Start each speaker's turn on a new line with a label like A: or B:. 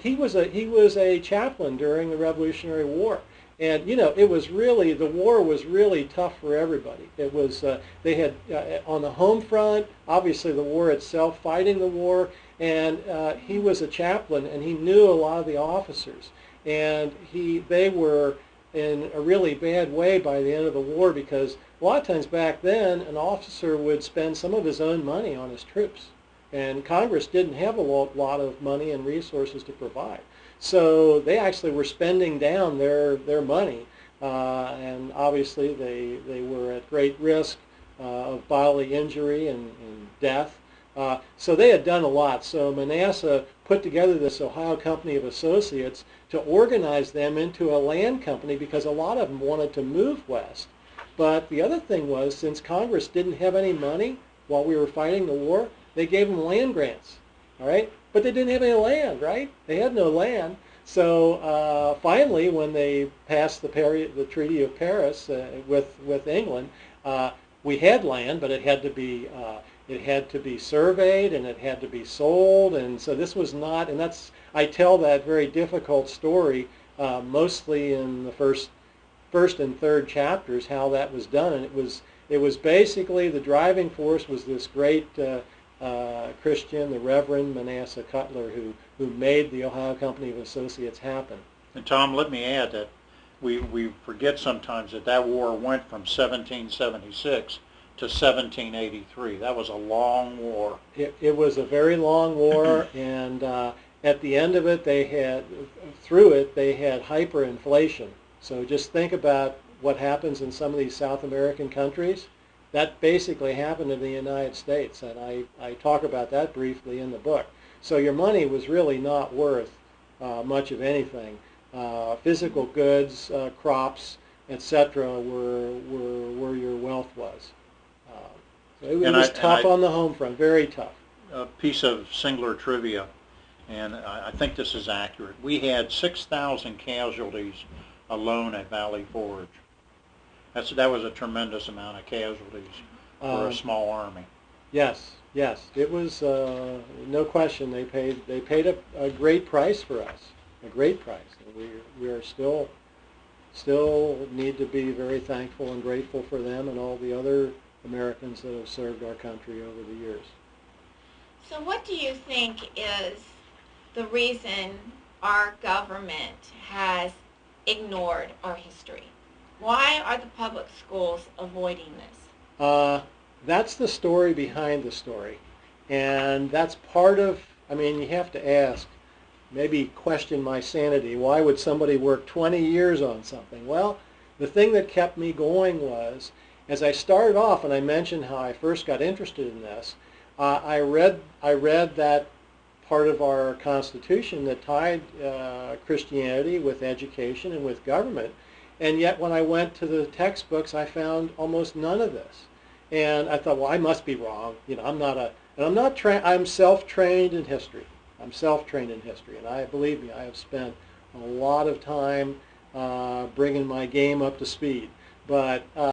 A: He was a chaplain during the Revolutionary War, and it was really, the war was really tough for everybody. It was they had on the home front, obviously the war itself, fighting the war, and he was a chaplain, and he knew a lot of the officers, and they were in a really bad way by the end of the war, because a lot of times back then an officer would spend some of his own money on his troops. And Congress didn't have a lot of money and resources to provide. So they actually were spending down their money. And obviously they were at great risk of bodily injury and death. So they had done a lot. So Manasseh put together this Ohio Company of Associates to organize them into a land company, because a lot of them wanted to move west. But the other thing was, since Congress didn't have any money while we were fighting the war, they gave them land grants, all right? But they didn't have any land, right? They had no land. So finally, when they passed the Treaty of Paris with England, we had land, but it had to be surveyed, and it had to be sold. And so this was not, and I tell that very difficult story mostly in the first and third chapters, how that was done. And it was basically, the driving force was this great Christian, the Reverend Manasseh Cutler, who made the Ohio Company of Associates happen.
B: And Tom, let me add that we forget sometimes that war went from 1776 to 1783. That was a long war.
A: It was a very long war, and at the end of it, they had hyperinflation. So just think about what happens in some of these South American countries. That basically happened in the United States, and I talk about that briefly in the book. So your money was really not worth much of anything. Physical goods, crops, etc., were where your wealth was. So it was tough on the home front, very tough.
B: A piece of singular trivia, and I think this is accurate. We had 6,000 casualties alone at Valley Forge. That was a tremendous amount of casualties for a small army.
A: Yes, it was no question. They paid a great price for us, a great price. And we are still need to be very thankful and grateful for them and all the other Americans that have served our country over the years.
C: So what do you think is the reason our government has ignored our history? Why are the public schools avoiding this?
A: That's the story behind the story. And that's part of, you have to ask, maybe question my sanity. Why would somebody work 20 years on something? Well, the thing that kept me going was, as I started off, and I mentioned how I first got interested in this, I read that part of our Constitution that tied Christianity with education and with government. And yet when I went to the textbooks, I found almost none of this. And I thought, well, I must be wrong. I'm self-trained in history. I'm self-trained in history. And believe me, I have spent a lot of time bringing my game up to speed. But